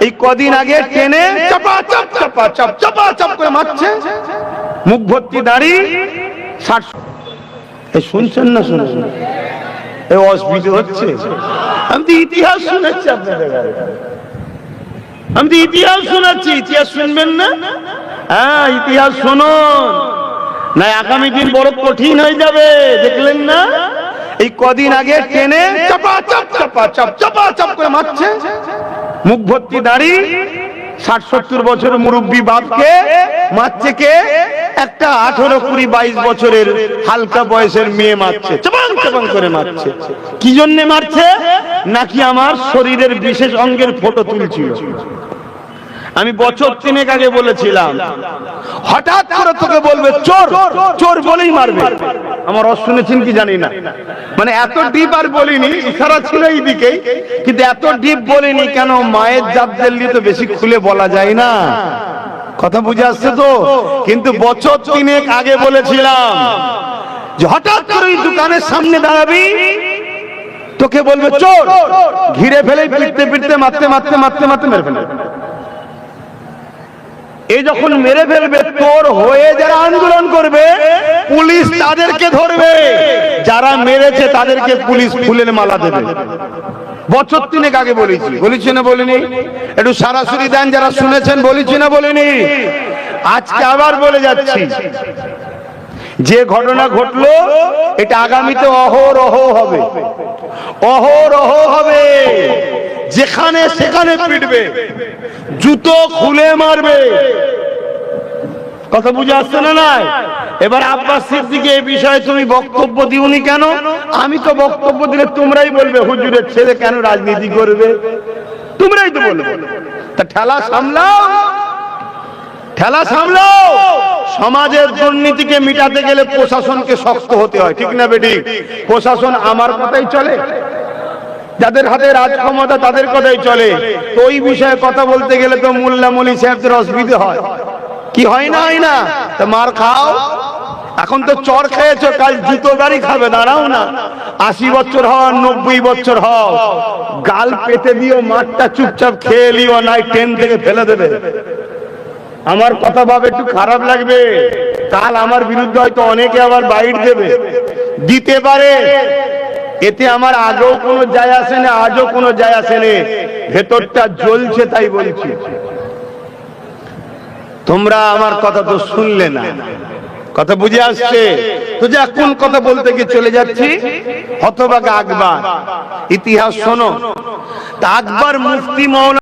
এই কদিন আগে টেনে চাপাচাপ চাপাচাপ চাপাচাপ করে মারছে, মুখ ভর্তি দাড়ি, 60। এই শুনছেন না? শুনছেন? এই অসুবিধা হচ্ছে। আমি তো ইতিহাস শোনাচ্ছি আপনাদের, আমি তো ইতিহাস শোনাচ্ছি। ইতিহাস শুনবেন না? হ্যাঁ, ইতিহাস শুনুন, না আগামী দিন বড় কঠিন হয়ে যাবে। দেখলেন না এই কদিন আগে টেনে চাপাচাপ চাপাচাপ চাপাচাপ করে মারছে, মুখ ভর্তি দাড়ি, 60-70 বছর মুরব্বী বাপকে মারছে কে? একটা 18, 20, 22 বছরের হালকা বয়সের মেয়ে মারছে, চাপাং চাপাং করে মারছে। কি জন্য মারছে? নাকি আমার শরীরের বিশেষ অঙ্গের ফটো তুলছিল। আমি বছর 3 আগে বলেছিলাম, হঠাৎ করে তোকে বলবে চোর, চোর বলেই মারবে। আমার রস শুনেছেন কি জানি না, মানে এত ডিপ আর বলিনি, ইশারা ছিল এইদিকেই, কিন্তু এত ডিপ বলিনি কেন? মায়ের জাতদের নিয়ে তো বেশি খুলে বলা যায় না। কথা বুঝে আসছে তো? কিন্তু বছর 3 আগে বলেছিলাম যে হঠাৎ করে এই দোকানের সামনে দাঁড়াবি, তোকে বলবে চোর, ঘিরে ফেলে পিটতে পিটতে মারতে মারতে মারতে মারতে মেরে ফেলবে। এই যখন মেরে ফেলবে, তোর হয়ে যারা আন্দোলন করবে পুলিশ তাদেরকে ধরবে, যারা মেরেছে তাদেরকে পুলিশ ফুলের মালা দেবে। বছর 3 আগে বলেছি না বলিনি? একটু সরাসরি দেন যারা শুনেছেন, বলেছি না বলিনি? আজকে আবার বলে যাচ্ছি, যে ঘটনা ঘটলো এটা আগামীতে অহরহ হবে, অহরহ হবে। যেখানে সেখানে পিটবে, জুতো খুলে মারবে। কথা বুঝে আসছে না? নাই। এবার আব্বাস সিদ্দিকী এই বিষয়ে তুমি বক্তব্য দিওনি কেন? আমি তো বক্তব্য দিলে তোমরাই বলবে হুজুরের ছেলে কেন রাজনীতি করবে, তোমরাই তো বলবে। তা ঠেলা সামলাও, ঠেলা সামলাও। সমাজের দুর্নীতিকে মিটাতে গেলে প্রশাসনকে শক্ত হতে হয়, ঠিক না বেটি? প্রশাসন আমার কথাই চলে, যাদের হাতে রাজ ক্ষমতা তাদের কথাই চলে। তো ওই বিষয়ে কথা বলতে গেলে তো মোল্লা মলি সাহেবদের অসুবিধা হয়, কি হয় না? হয় না? তো মার খাও। এখন তো চর খেয়েছো, কাল জুতো বাড়ি খাবে। দাঁড়াও না, 80 বছর হও, 90 বছর হও, গাল পেতে দিও, মাঠটা চুপচাপ খেয়ে লিও, নাই ট্রেন থেকে ফেলে দেবে। আমার কথা ভাবে একটু খারাপ লাগবে, কাল আমার বিরুদ্ধে হয়তো অনেকে আবার বাইট দেবে, দিতে পারে। এতে আমার আগেও কোনো যায় আসে না, আজও কোনো যায় আসে না। ভেতরটা জ্বলছে, তাই বলছি। তোমরা আমার কথা তো শুনলে না, কথা বুঝে আসছে তো? যে কোন কথা বলতে গিয়ে চলে যাচ্ছি, হতভাগা আকবর। ইতিহাস শোনো। তা আকবর মুফতি মৌলানা